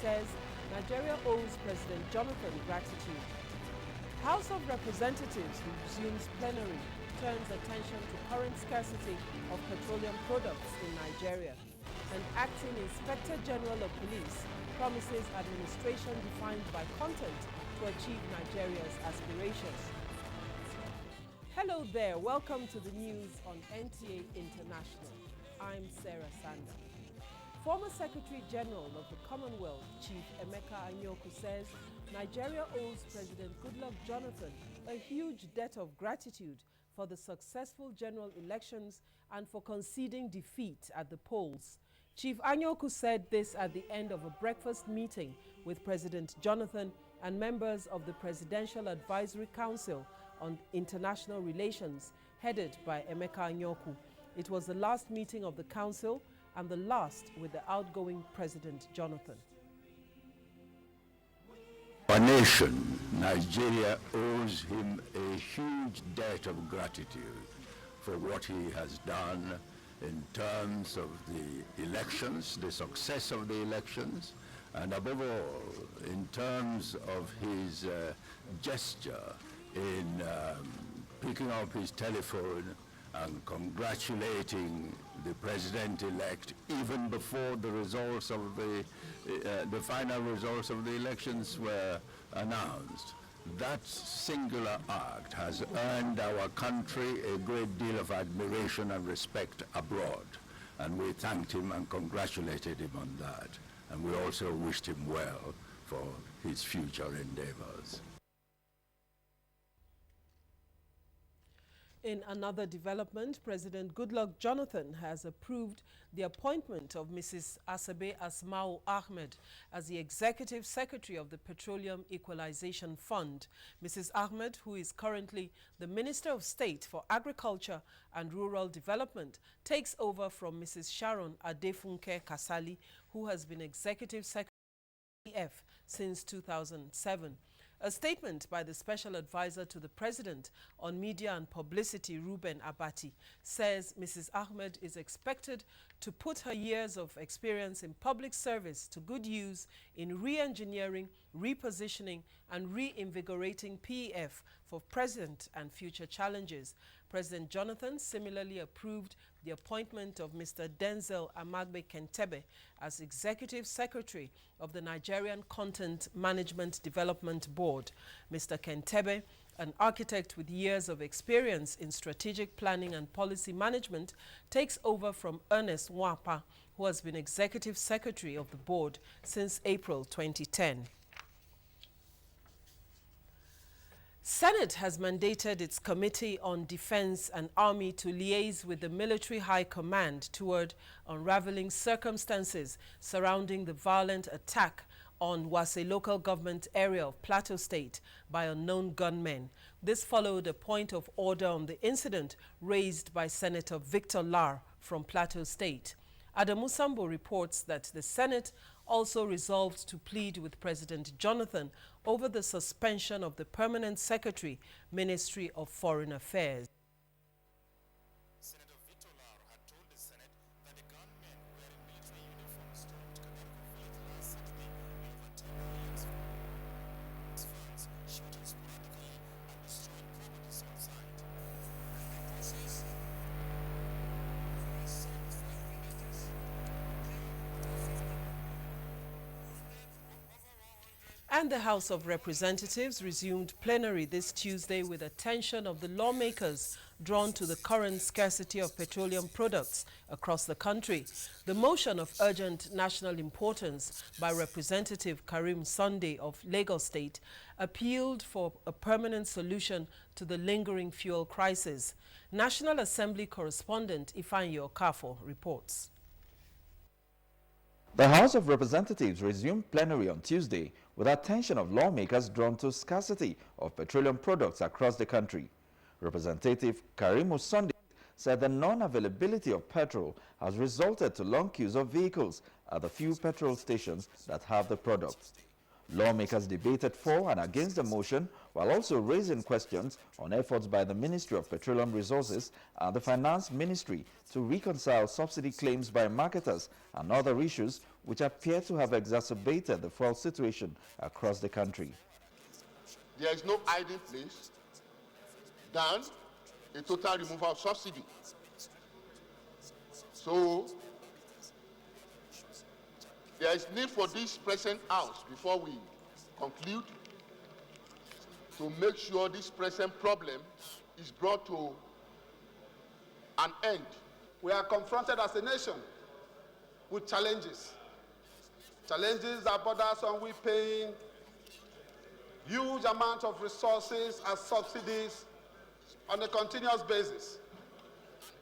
says Nigeria owes President Jonathan gratitude. House of Representatives resumes plenary, turns attention to current scarcity of petroleum products in Nigeria. And Acting Inspector General of Police promises administration defined by content to achieve Nigeria's aspirations. Hello there, welcome to the news on NTA International. I'm Sarah Sander. Former Secretary General of the Commonwealth, Chief Emeka Anyaoku, says Nigeria owes President Goodluck Jonathan a huge debt of gratitude for the successful general elections and for conceding defeat at the polls. Chief Anyaoku said this at the end of a breakfast meeting with President Jonathan and members of the Presidential Advisory Council on International Relations, headed by Emeka Anyaoku. It was the last meeting of the council and the last with the outgoing President Jonathan. Our nation, Nigeria, owes him a huge debt of gratitude for what he has done in terms of the elections, the success of the elections, and above all, in terms of his gesture in picking up his telephone and congratulating the president-elect even before the results of the final results of the elections were announced. That singular act has earned our country a great deal of admiration and respect abroad, and we thanked him and congratulated him on that, and we also wished him well for his future endeavors. In another development, President Goodluck Jonathan has approved the appointment of Mrs. Asabe Asma'u Ahmed as the Executive Secretary of the Petroleum Equalization Fund. Mrs. Ahmed, who is currently the Minister of State for Agriculture and Rural Development, takes over from Mrs. Sharon Adefunke Kasali, who has been Executive Secretary of the PF since 2007. A statement by the Special Advisor to the President on Media and Publicity, Ruben Abati, says Mrs. Ahmed is expected to put her years of experience in public service to good use in re-engineering, repositioning, and reinvigorating PEF for present and future challenges. President Jonathan similarly approved the appointment of Mr. Denzel Amagbe Kentebe as Executive Secretary of the Nigerian Content Management Development Board. Mr. Kentebe, an architect with years of experience in strategic planning and policy management, takes over from Ernest Nwapa, who has been Executive Secretary of the board since April 2010. Senate has mandated its Committee on Defense and Army to liaise with the Military High Command toward unraveling circumstances surrounding the violent attack on Wase local government area of Plateau State by unknown gunmen. This followed a point of order on the incident raised by Senator Victor Lar from Plateau State. Adamu Sambo reports that the Senate also resolved to plead with President Jonathan over the suspension of the Permanent Secretary, Ministry of Foreign Affairs. Senator Victor Lar had told the Senate that the gunmen wearing military uniforms stormed Canadian Village last Saturday with 10 million funds, shooting sporadically and destroying properties on site. And the House of Representatives resumed plenary this Tuesday with attention of the lawmakers drawn to the current scarcity of petroleum products across the country. The motion of urgent national importance by Representative Karim Sunday of Lagos State appealed for a permanent solution to the lingering fuel crisis. National Assembly correspondent Ifeanyi Okafor reports. The House of Representatives resumed plenary on Tuesday with attention of lawmakers drawn to scarcity of petroleum products across the country. Representative Karim Sunday said the non-availability of petrol has resulted to long queues of vehicles at the few petrol stations that have the products. Lawmakers debated for and against the motion while also raising questions on efforts by the Ministry of Petroleum Resources and the Finance Ministry to reconcile subsidy claims by marketers and other issues which appear to have exacerbated the fuel situation across the country. There is no hiding place than a total removal of subsidy. So there is need for this present House, before we conclude, to make sure this present problem is brought to an end. We are confronted as a nation with challenges. Challenges that border on we paying huge amount of resources as subsidies on a continuous basis,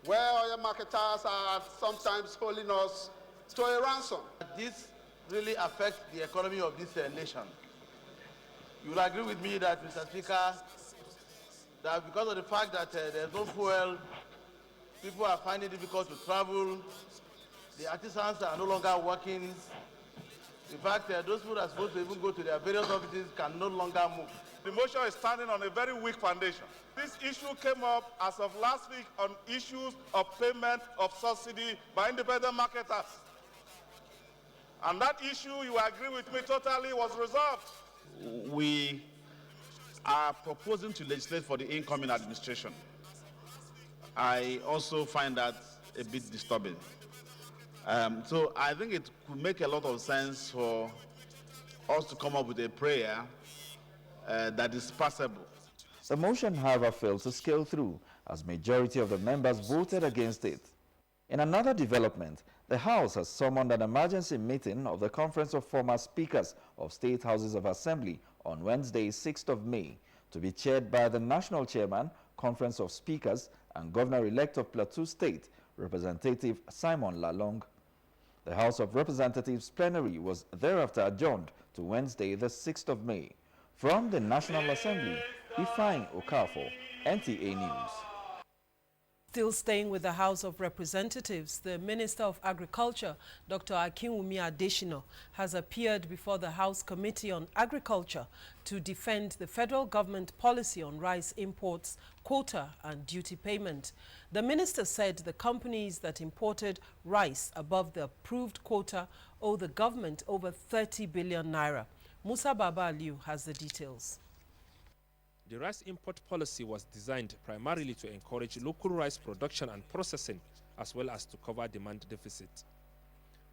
where oil marketers are sometimes holding us to a ransom. This really affects the economy of this nation. You will agree with me that, Mr. Speaker, that because of the fact that there's no fuel, people are finding it difficult to travel, the artisans are no longer working. In fact, those who are supposed to even go to their various offices can no longer move. The motion is standing on a very weak foundation. This issue came up as of last week on issues of payment of subsidy by independent marketers. And that issue, you agree with me totally, was resolved. We are proposing to legislate for the incoming administration. I also find that a bit disturbing. So I think it could make a lot of sense for us to come up with a prayer that is passable. The motion, however, failed to scale through as majority of the members voted against it. In another development, the House has summoned an emergency meeting of the Conference of Former Speakers of State Houses of Assembly on Wednesday, 6th of May, to be chaired by the National Chairman, Conference of Speakers, and Governor-elect of Plateau State, Representative Simon Lalong. The House of Representatives plenary was thereafter adjourned to Wednesday, the 6th of May. From the National Assembly, Ifeanyi Okafor, NTA News. Still staying with the House of Representatives, the Minister of Agriculture, Dr. Akinwumi Adesina, has appeared before the House Committee on Agriculture to defend the federal government policy on rice imports, quota and duty payment. The minister said the companies that imported rice above the approved quota owe the government over 30 billion naira. Musa Baba Aliu has the details. The rice import policy was designed primarily to encourage local rice production and processing, as well as to cover demand deficit.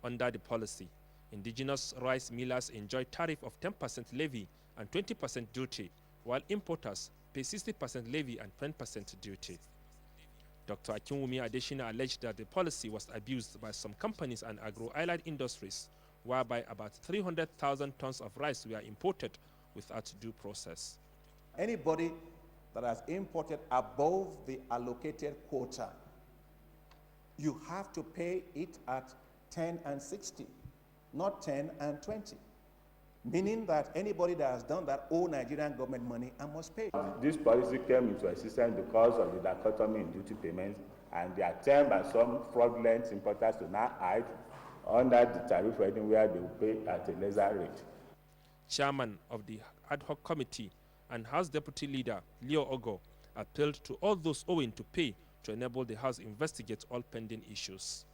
Under the policy, indigenous rice millers enjoy tariff of 10% levy and 20% duty, while importers pay 60% levy and 10% duty. Dr. Akinwumi Adesina alleged that the policy was abused by some companies and agro-allied industries, whereby about 300,000 tons of rice were imported without due process. Anybody that has imported above the allocated quota, you have to pay it at 10 and 60, not 10 and 20. Meaning that anybody that has done that owe Nigerian government money and must pay. This policy came into existence because of the dichotomy in duty payments and the attempt by some fraudulent importers to now hide under the tariff rating where they will pay at a lesser rate. Chairman of the ad hoc committee and House Deputy Leader Leo Ogo appealed to all those owing to pay to enable the House investigate all pending issues.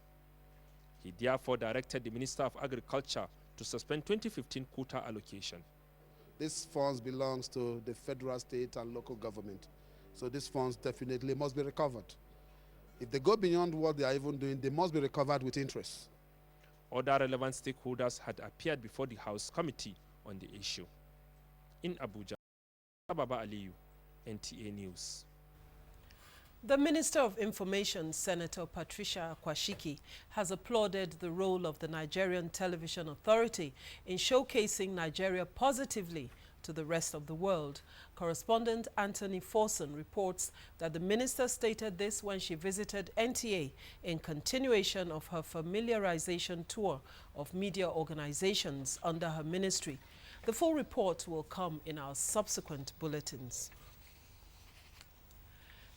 He therefore directed the Minister of Agriculture to suspend 2015 quota allocation. These funds belongs to the federal, state, and local government. So these funds definitely must be recovered. If they go beyond what they are even doing, they must be recovered with interest. Other relevant stakeholders had appeared before the House Committee on the issue. In Abuja, Baba Aliu, NTA News. The Minister of Information, Senator Patricia Kwashiki, has applauded the role of the Nigerian Television Authority in showcasing Nigeria positively to the rest of the world. Correspondent Anthony Forson reports that the minister stated this when she visited NTA in continuation of her familiarization tour of media organizations under her ministry. The full report will come in our subsequent bulletins.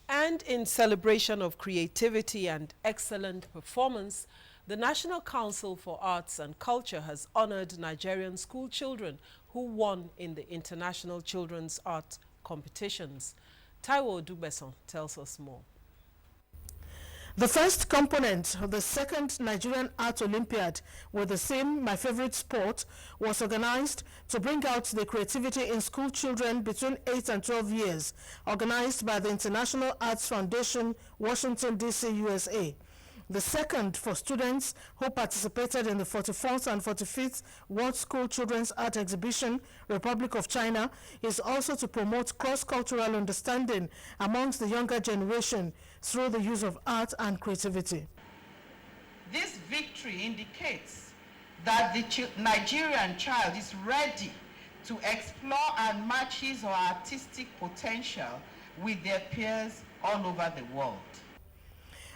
And in celebration of creativity and excellent performance, the National Council for Arts and Culture has honored Nigerian school children who won in the International Children's Art Competitions. Taiwo Dubeson tells us more. The first component of the second Nigerian Art Olympiad with the same My Favorite Sport was organized to bring out the creativity in school children between 8 and 12 years, organized by the International Arts Foundation, Washington, D.C., USA. The second for students who participated in the 44th and 45th World School Children's Art Exhibition, Republic of China, is also to promote cross-cultural understanding amongst the younger generation through the use of art and creativity. This victory indicates that the Nigerian child is ready to explore and match his or her artistic potential with their peers all over the world.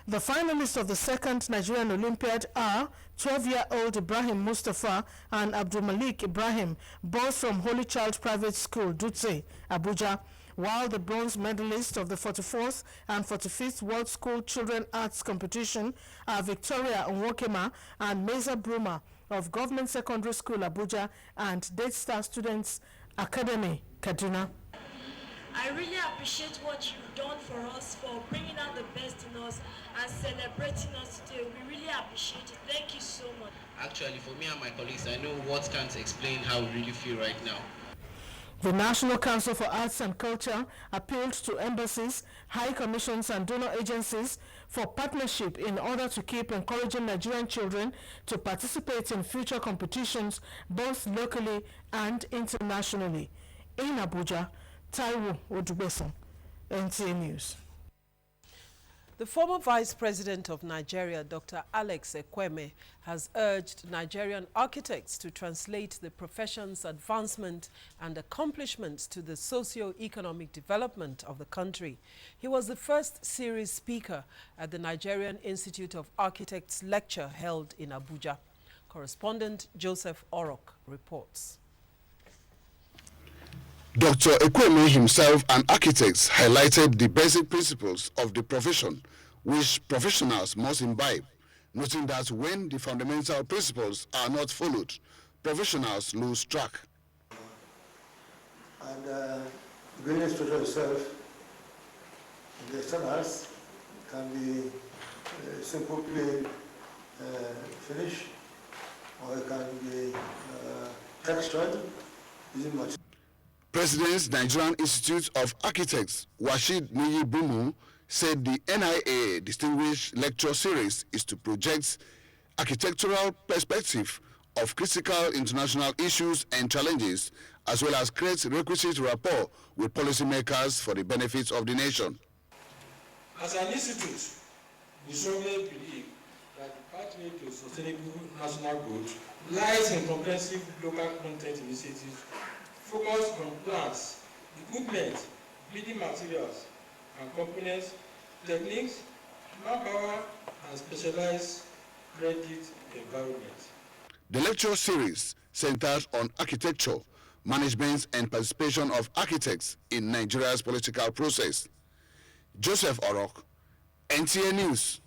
The finalists of the second Nigerian Olympiad are 12-year-old Ibrahim Mustafa and Abdul Malik Ibrahim, both from Holy Child Private School, Dutse, Abuja, while the bronze medalists of the 44th and 45th World School Children Arts Competition are Victoria Nwokema and Meza Bruma of Government Secondary School, Abuja, and Dead Star Students Academy, Kaduna. I really appreciate what you've done for us, for bringing out the best in us and celebrating us today. We really appreciate it. Thank you so much. Actually, for me and my colleagues, I know words can't explain how we really feel right now. The National Council for Arts and Culture appealed to embassies, high commissions and donor agencies for partnership in order to keep encouraging Nigerian children to participate in future competitions both locally and internationally. In Abuja, Taiwo Odubeson, NTA News. The former Vice President of Nigeria, Dr. Alex Ekweme, has urged Nigerian architects to translate the profession's advancement and accomplishments to the socio-economic development of the country. He was the first series speaker at the Nigerian Institute of Architects lecture held in Abuja. Correspondent Joseph Orok reports. Dr. Ekweme himself and architects highlighted the basic principles of the profession, which professionals must imbibe, noting that when the fundamental principles are not followed, professionals lose track. And the building structure itself, the externals can be simple plain finish, or it can be textured using material. President's Nigerian Institute of Architects, Washid Niyi Bumu, said the NIA Distinguished Lecture Series is to project architectural perspective of critical international issues and challenges, as well as create requisite rapport with policymakers for the benefit of the nation. As an institute, we strongly believe that the pathway to sustainable national growth lies in comprehensive local content initiatives focused on plans, equipment, building materials and components, techniques, manpower, and specialized credit environment. The lecture series centers on architecture, management, and participation of architects in Nigeria's political process. Joseph Orok, NTA News.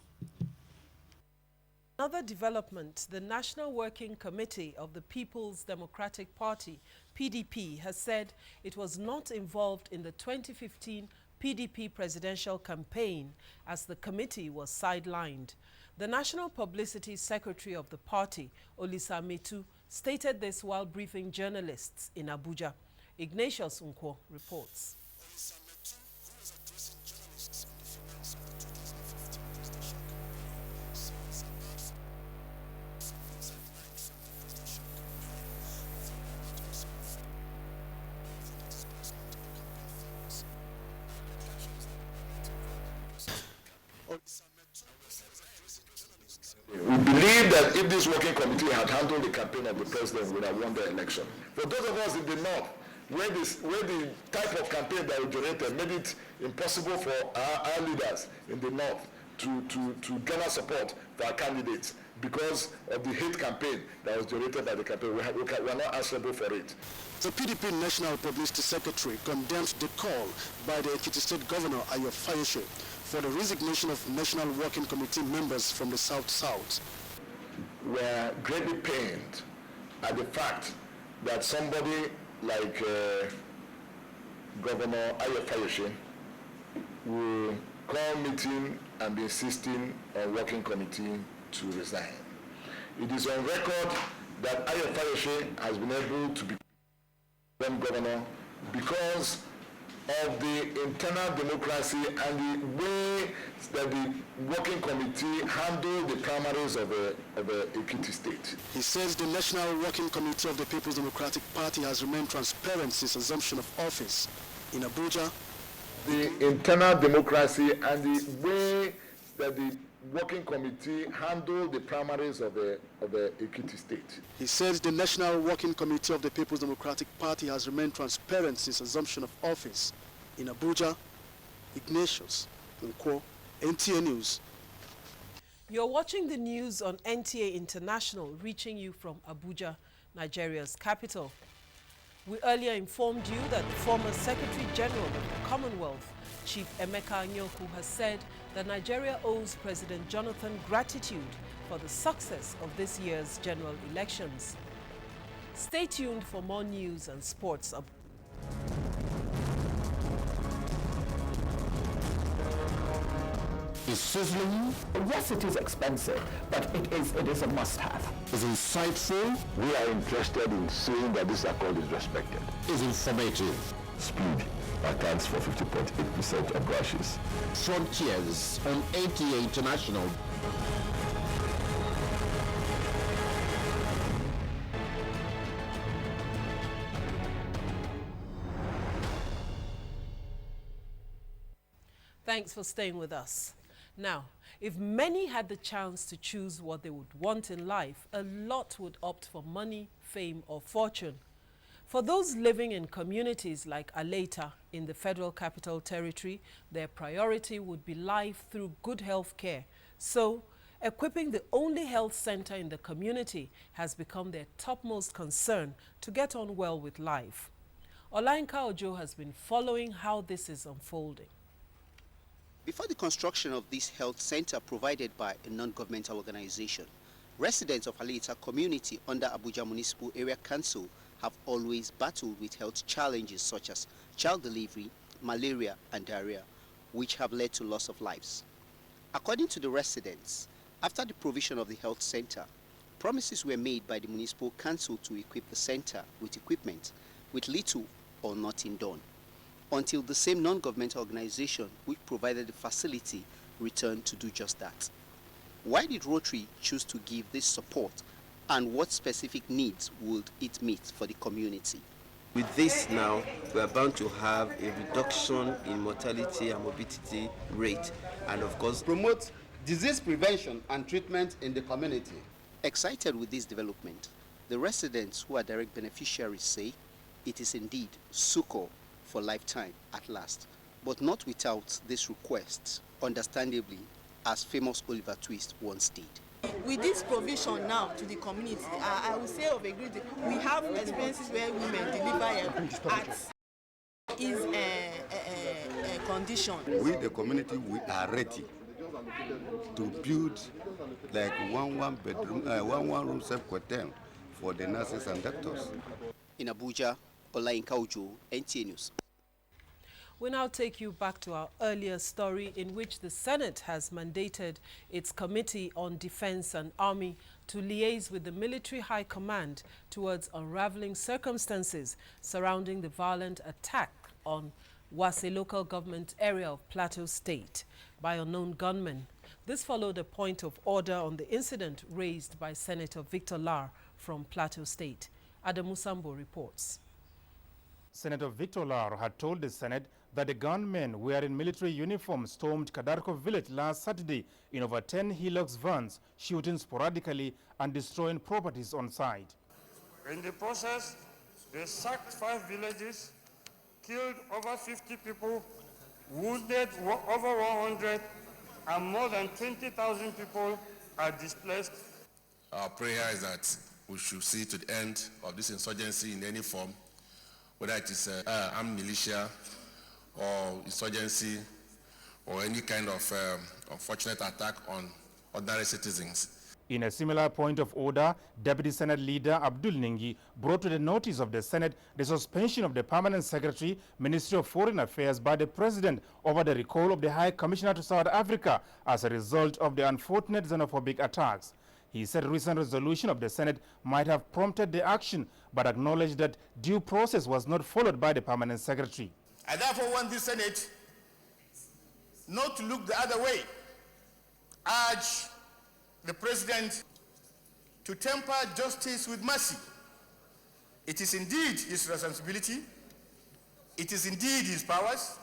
Another development, the National Working Committee of the People's Democratic Party, PDP, has said it was not involved in the 2015 PDP presidential campaign as the committee was sidelined. The National Publicity Secretary of the party, Olisa Metu, stated this while briefing journalists in Abuja. Ignatius Nkwo reports. We believe that if this working committee had handled the campaign of the president, we would have won the election. For those of us in the north, where the type of campaign that was generated made it impossible for our leaders in the north to garner support for our candidates because of the hate campaign that was generated by the campaign. We are not answerable for it. The PDP National Publicity Secretary condemned the call by the Ekiti State Governor Ayo Fayose for the resignation of National Working Committee members from the South-South. We are greatly pained at the fact that somebody like Governor Ayo Fayose will call meeting and be insisting on working committee to resign. It is on record that Ayo Fayose has been able to become governor because of the internal democracy and the way that the working committee handled the primaries of the Ekiti state. He says the National Working Committee of the People's Democratic Party has remained transparent since assumption of office. In Abuja, the internal democracy and the way that the working committee handled the primaries of the Ekiti state. He says the National Working Committee of the People's Democratic Party has remained transparent since assumption of office. In Abuja, Ignatius Nkwo, NTA News. You're watching the news on NTA International, reaching you from Abuja, Nigeria's capital. We earlier informed you that the former Secretary General of the Commonwealth, Chief Emeka Anyaoku, has said that Nigeria owes President Jonathan gratitude for the success of this year's general elections. Stay tuned for more news and sports. Is sizzling? Yes, it is expensive, but it is a must-have. Is insightful? We are interested in seeing that this accord is respected. Is informative? Speed accounts for 50.8% of crashes. Frontiers on NTA International. Thanks for staying with us. Now, if many had the chance to choose what they would want in life, a lot would opt for money, fame, or fortune. For those living in communities like Aleta in the Federal Capital Territory, their priority would be life through good health care. So, equipping the only health center in the community has become their topmost concern to get on well with life. Olainka Ojo has been following how this is unfolding. Before the construction of this health center provided by a non-governmental organization, residents of Aleta community under Abuja Municipal Area Council have always battled with health challenges such as child delivery, malaria and diarrhea, which have led to loss of lives. According to the residents, after the provision of the health center, promises were made by the municipal council to equip the center with equipment, with little or nothing done, until the same non-governmental organization which provided the facility returned to do just that. Why did Rotary choose to give this support, and what specific needs would it meet for the community? With this now, we are bound to have a reduction in mortality and morbidity rate, and of course promote disease prevention and treatment in the community. Excited with this development, the residents who are direct beneficiaries say it is indeed succor for lifetime at last, but not without this request, understandably, as famous Oliver Twist once did. With this provision now to the community, I will say of a great, we have experiences where women deliver at is a condition. We, the community, we are ready to build like one room self-quartern for the nurses and doctors. In Abuja, Olainka Ojo, NTA News. We now take you back to our earlier story in which the Senate has mandated its Committee on Defense and Army to liaise with the Military High Command towards unraveling circumstances surrounding the violent attack on Wase local government area of Plateau State by unknown gunmen. This followed a point of order on the incident raised by Senator Victor Lar from Plateau State. Adamu Sambo reports. Senator Victor Lar had told the Senate that the gunmen wearing military uniforms stormed Kadarko village last Saturday in over 10 Hilux vans, shooting sporadically and destroying properties on site. In the process, they sacked 5 villages, killed over 50 people, wounded over 100, and more than 20,000 people are displaced. Our prayer is that we should see to the end of this insurgency in any form, whether it is armed militia or insurgency or any kind of unfortunate attack on ordinary citizens. In a similar point of order, Deputy Senate Leader Abdul Ningi brought to the notice of the Senate the suspension of the Permanent Secretary, Ministry of Foreign Affairs by the President over the recall of the High Commissioner to South Africa as a result of the unfortunate xenophobic attacks. He said recent resolution of the Senate might have prompted the action, but acknowledged that due process was not followed by the Permanent Secretary. I therefore want the Senate not to look the other way. Urge the President to temper justice with mercy. It is indeed his responsibility. It is indeed his powers.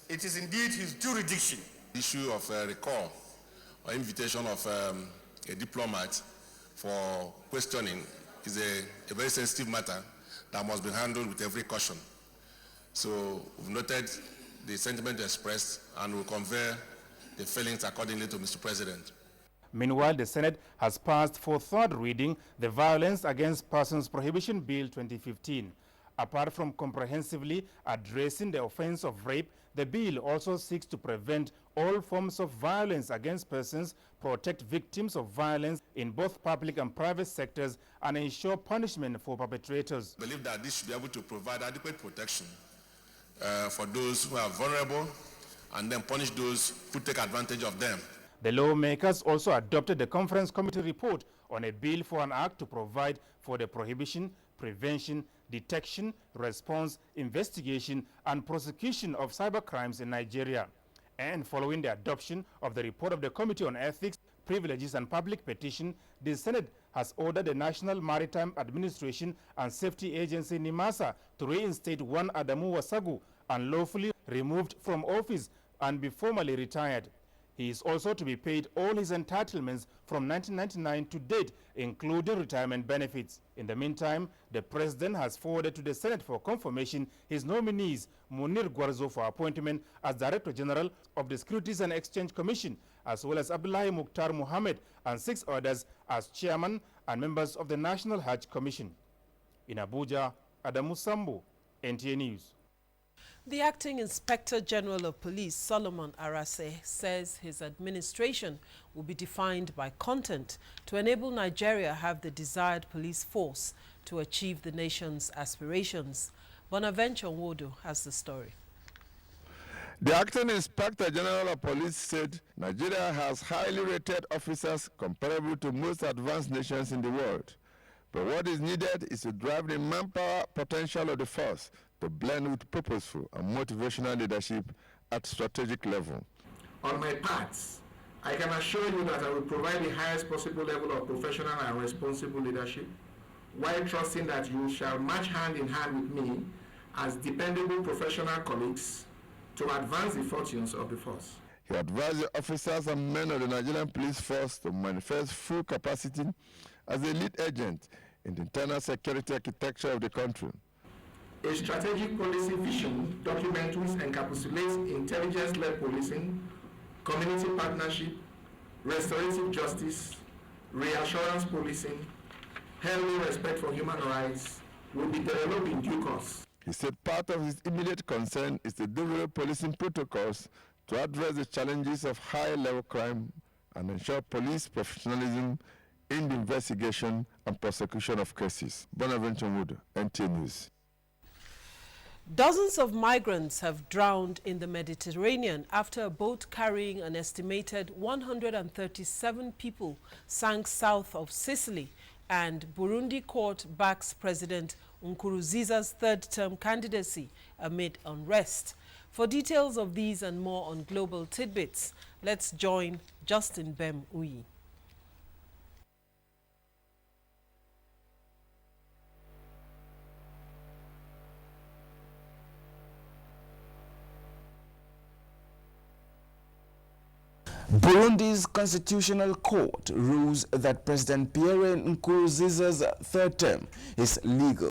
It is indeed his jurisdiction. The issue of recall or invitation of a diplomat for questioning is a very sensitive matter that must be handled with every caution. So we've noted the sentiment expressed and will convey the feelings accordingly to Mr. President. Meanwhile, the Senate has passed for third reading the Violence Against Persons Prohibition Bill 2015. Apart from comprehensively addressing the offense of rape, the bill also seeks to prevent all forms of violence against persons, protect victims of violence in both public and private sectors, and ensure punishment for perpetrators. I believe that this should be able to provide adequate protection for those who are vulnerable and then punish those who take advantage of them. The lawmakers also adopted the Conference Committee report on a bill for an act to provide for the prohibition, prevention, detection, response, investigation, and prosecution of cybercrimes in Nigeria. And following the adoption of the report of the Committee on Ethics, Privileges and Public Petition, the Senate has ordered the National Maritime Administration and Safety Agency NIMASA to reinstate one Adamu Wasagu, unlawfully removed from office and be formally retired. He is also to be paid all his entitlements from 1999 to date, including retirement benefits. In the meantime, the President has forwarded to the Senate for confirmation his nominees, Munir Gwarzo for appointment as Director General of the Securities and Exchange Commission, as well as Abdullahi Mukhtar Mohammed and 6 others as Chairman and members of the National Hajj Commission. In Abuja, Adamu Sambu, NTA News. The Acting Inspector General of Police, Solomon Arase, says his administration will be defined by content to enable Nigeria have the desired police force to achieve the nation's aspirations. Bonaventure Nwodo has the story. The Acting Inspector General of Police said Nigeria has highly rated officers comparable to most advanced nations in the world. But what is needed is to drive the manpower potential of the force to blend with purposeful and motivational leadership at strategic level. On my part, I can assure you that I will provide the highest possible level of professional and responsible leadership, while trusting that you shall march hand in hand with me as dependable professional colleagues to advance the fortunes of the force. He advised the officers and men of the Nigerian police force to manifest full capacity as a lead agent in the internal security architecture of the country. A strategic policy vision document which encapsulates intelligence-led policing, community partnership, restorative justice, reassurance policing, healthy respect for human rights will be developed in due course. He said part of his immediate concern is to develop policing protocols to address the challenges of high-level crime and ensure police professionalism in the investigation and prosecution of cases. Bonaventure Wood, NTA News. Dozens of migrants have drowned in the Mediterranean after a boat carrying an estimated 137 people sank south of Sicily, and Burundi court backs President Nkurunziza's third-term candidacy amid unrest. For details of these and more on Global Tidbits, let's join Justin Bem Uyi. Burundi's Constitutional Court rules that President Pierre Nkurunziza's third term is legal.